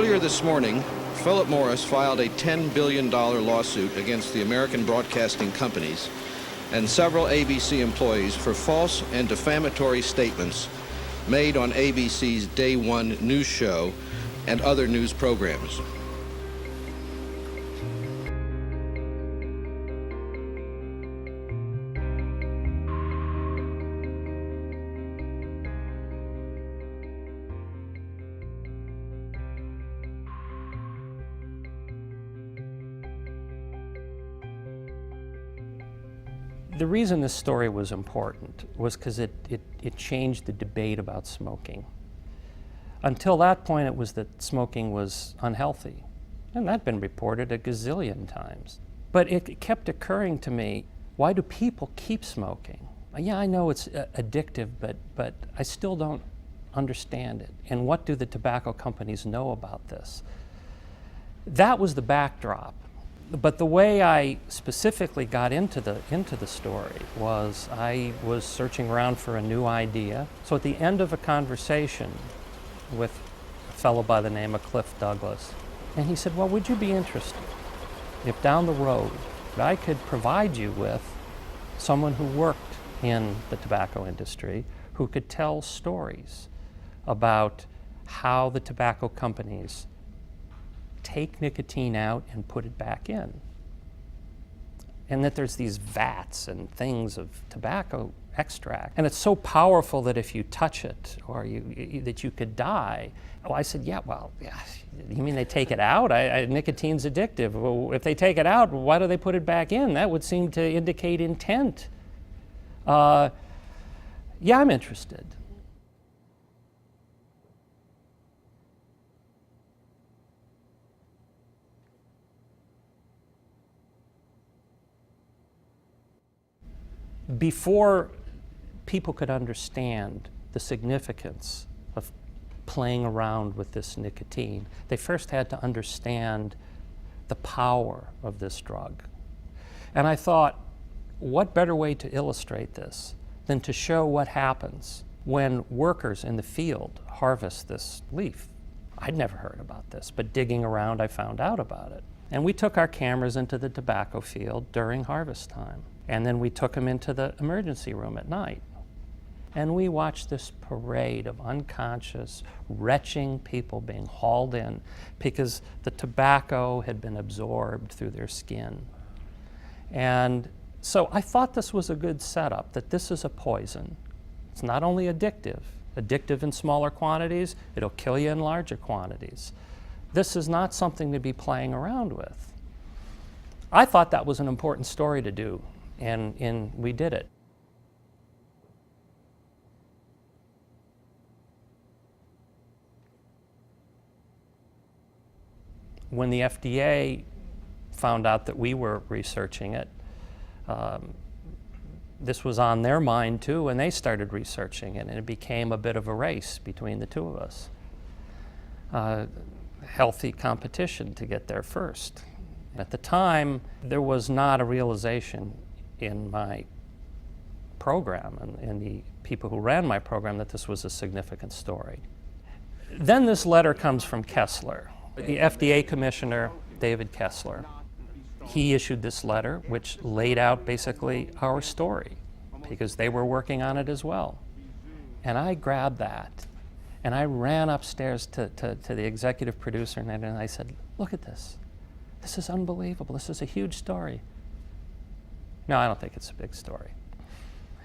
Earlier this morning, Philip Morris filed a $10 billion lawsuit against the American broadcasting companies and several ABC employees for false and defamatory statements made on ABC's Day One news show and other news programs. The reason this story was important was because it changed the debate about smoking. Until that point, it was that smoking was unhealthy, and that'd been reported a gazillion times. But it kept occurring to me, why do people keep smoking? Yeah, I know it's addictive, but I still don't understand it. And what do the tobacco companies know about this? That was the backdrop. But the way I specifically got into the story was I was searching around for a new idea. So at the end of a conversation with a fellow by the name of Cliff Douglas, and he said, well, would you be interested if down the road I could provide you with someone who worked in the tobacco industry who could tell stories about how the tobacco companies take nicotine out and put it back in. And that there's these vats and things of tobacco extract. And it's so powerful that if you touch it or that you could die. Oh, I said, yeah, you mean they take it out? Nicotine's addictive. Well, if they take it out, why do they put it back in? That would seem to indicate intent. Yeah, I'm interested. Before people could understand the significance of playing around with this nicotine, they first had to understand the power of this drug. And I thought, what better way to illustrate this than to show what happens when workers in the field harvest this leaf? I'd never heard about this, but digging around, I found out about it. And we took our cameras into the tobacco field during harvest time. And then we took them into the emergency room at night. And we watched this parade of unconscious, retching people being hauled in because the tobacco had been absorbed through their skin. And so I thought this was a good setup, that this is a poison. It's not only addictive in smaller quantities, it'll kill you in larger quantities. This is not something to be playing around with. I thought that was an important story to do. And we did it. When the FDA found out that we were researching it, this was on their mind too, and they started researching it, and it became a bit of a race between the two of us. Healthy competition to get there first. At the time, there was not a realization in my program and the people who ran my program that this was a significant story. Then this letter comes from Kessler, the FDA commissioner, David Kessler. He issued this letter which laid out basically our story because they were working on it as well. And I grabbed that and I ran upstairs to the executive producer and I said, look at this. This is unbelievable. This is a huge story. No, I don't think it's a big story.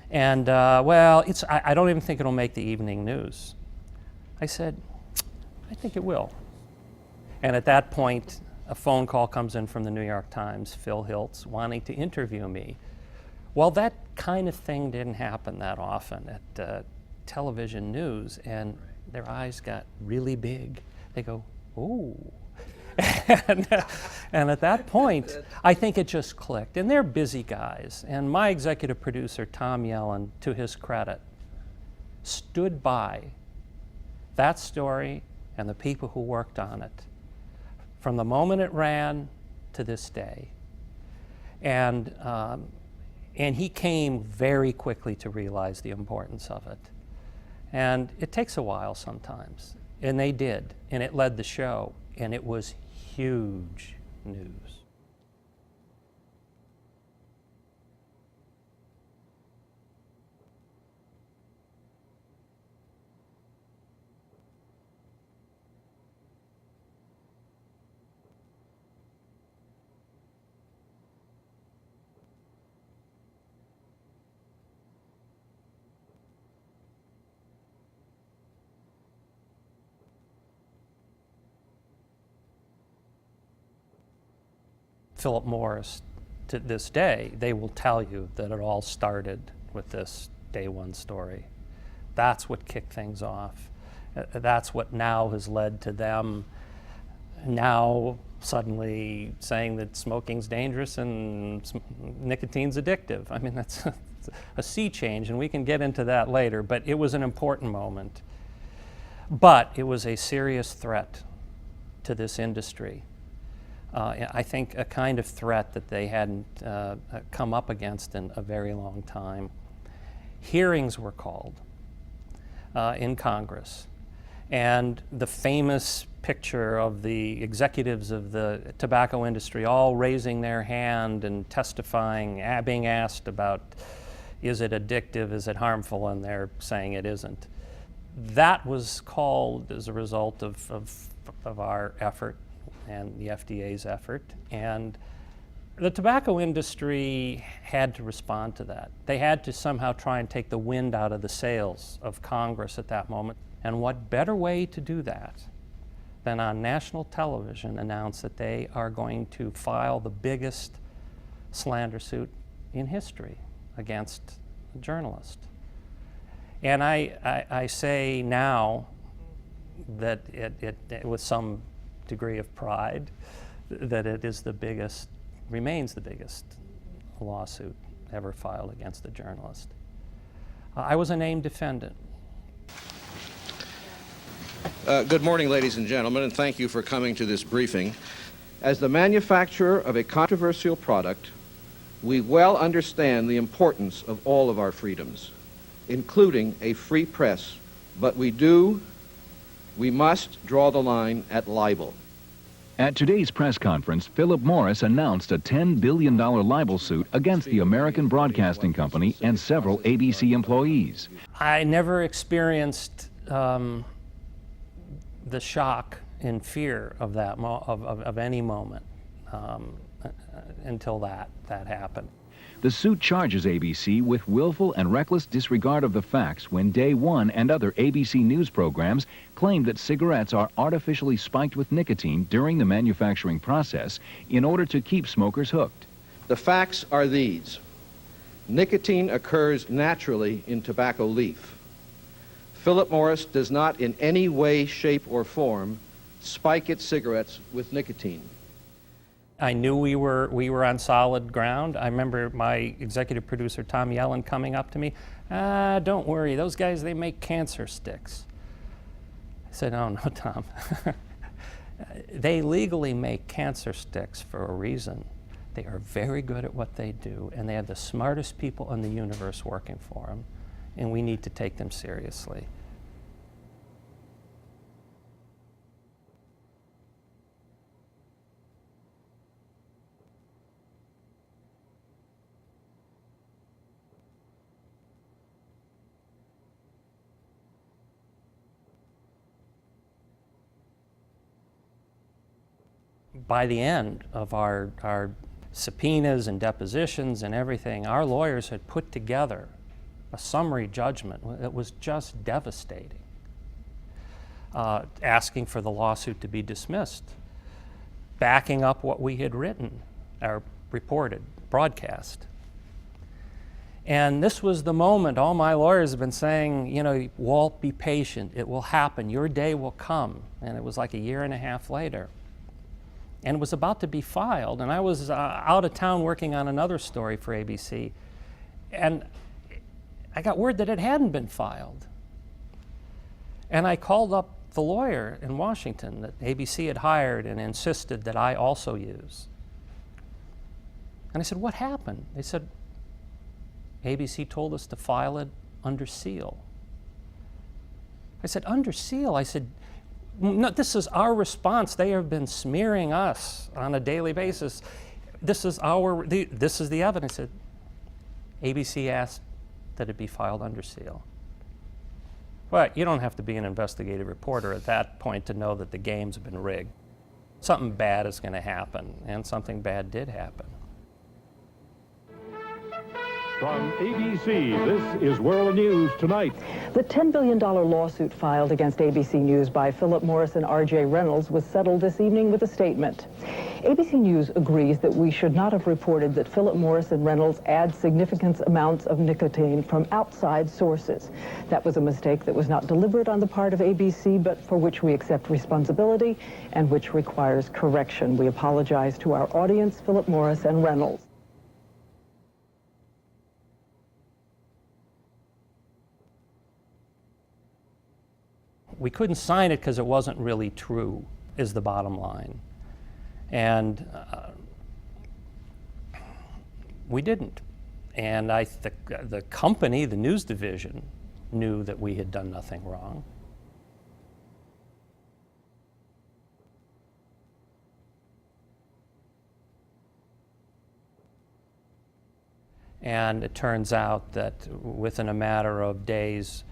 And well, I don't even think it'll make the evening news. I said, I think it will. And at that point, a phone call comes in from the New York Times, Phil Hiltz, wanting to interview me. Well, that kind of thing didn't happen that often at television news, and their eyes got really big. They go, ooh. and at that point, I think it just clicked. And they're busy guys. And my executive producer, Tom Yellen, to his credit, stood by that story and the people who worked on it from the moment it ran to this day. And he came very quickly to realize the importance of it. And it takes a while sometimes. And they did. And it led the show and it was huge news. Philip Morris, to this day, they will tell you that it all started with this Day One story. That's what kicked things off. That's what now has led to them now suddenly saying that smoking's dangerous and nicotine's addictive. I mean, that's a sea change, and we can get into that later, but it was an important moment. But it was a serious threat to this industry. I think a kind of threat that they hadn't come up against in a very long time. Hearings were called in Congress, and the famous picture of the executives of the tobacco industry all raising their hand and testifying, being asked about, is it addictive, is it harmful, and they're saying it isn't. That was called as a result of our effort and the FDA's effort, and the tobacco industry had to respond to that. They had to somehow try and take the wind out of the sails of Congress at that moment. And what better way to do that than on national television announce that they are going to file the biggest slander suit in history against a journalist. And I say now that it with some degree of pride, that it is the biggest, remains the biggest lawsuit ever filed against a journalist. I was a named defendant. Good morning, ladies and gentlemen, and thank you for coming to this briefing. As the manufacturer of a controversial product, we well understand the importance of all of our freedoms, including a free press, but we must draw the line at libel. At today's press conference, Philip Morris announced a $10 billion libel suit against the American Broadcasting Company and several ABC employees. I never experienced the shock and fear of that of any moment until that happened. The suit charges ABC with willful and reckless disregard of the facts when Day One and other ABC News programs claimed that cigarettes are artificially spiked with nicotine during the manufacturing process in order to keep smokers hooked. The facts are these. Nicotine occurs naturally in tobacco leaf. Philip Morris does not in any way, shape, or form spike its cigarettes with nicotine. I knew we were on solid ground. I remember my executive producer, Tom Yellen, coming up to me, don't worry, those guys, they make cancer sticks. I said, oh no, Tom. They legally make cancer sticks for a reason. They are very good at what they do, and they have the smartest people in the universe working for them, and we need to take them seriously. By the end of our subpoenas and depositions and everything, our lawyers had put together a summary judgment that was just devastating, asking for the lawsuit to be dismissed, backing up what we had written or reported, broadcast. And this was the moment all my lawyers have been saying, you know, Walt, be patient, it will happen, your day will come. And it was like a year and a half later. And it was about to be filed, and I was out of town working on another story for ABC, and I got word that it hadn't been filed. And I called up the lawyer in Washington that ABC had hired and insisted that I also use. And I said, what happened? They said, ABC told us to file it under seal. I said, under seal? I said, No, this is our response. They have been smearing us on a daily basis. This is the evidence. ABC asked that it be filed under seal. But you don't have to be an investigative reporter at that point to know that the games have been rigged. Something bad is going to happen, and something bad did happen. From ABC, this is World News Tonight. The $10 billion lawsuit filed against ABC News by Philip Morris and R.J. Reynolds was settled this evening with a statement. ABC News agrees that we should not have reported that Philip Morris and Reynolds add significant amounts of nicotine from outside sources. That was a mistake that was not deliberate on the part of ABC, but for which we accept responsibility and which requires correction. We apologize to our audience, Philip Morris and Reynolds. We couldn't sign it because it wasn't really true, is the bottom line. And we didn't. And the company, the news division, knew that we had done nothing wrong. And it turns out that within a matter of days,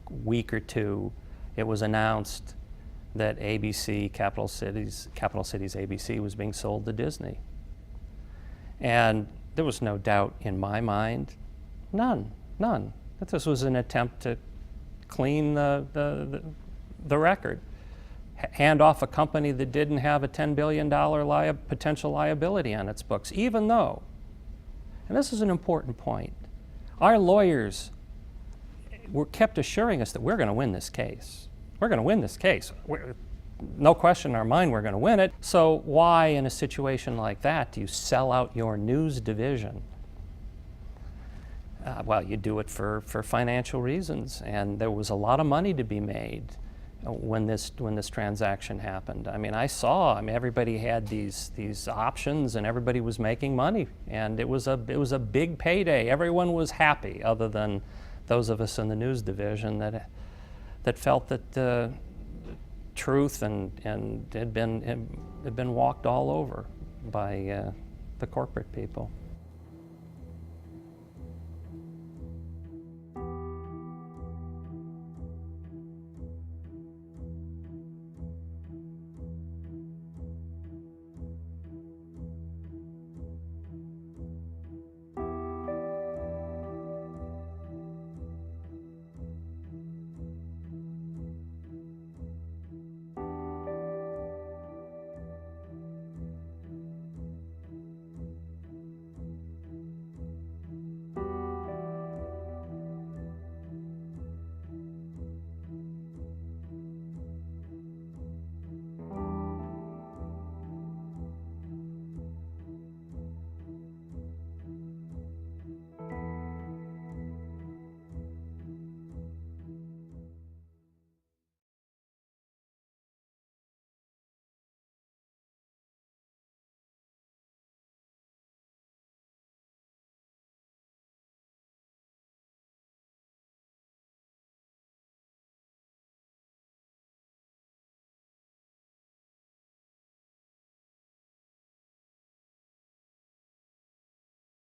a week or two, it was announced that ABC, Capital Cities ABC, was being sold to Disney. And there was no doubt in my mind, none, that this was an attempt to clean the record, hand off a company that didn't have a $10 billion potential liability on its books, even though, and this is an important point, our lawyers were kept assuring us that we're going to win this case. We're going to win this case. No question in our mind we're going to win it. So why, in a situation like that, do you sell out your news division? Well, you do it for financial reasons, and there was a lot of money to be made when this transaction happened. I mean, everybody had these options, and everybody was making money, and it was a big payday. Everyone was happy, other than those of us in the news division that felt that the truth and had been walked all over by the corporate people.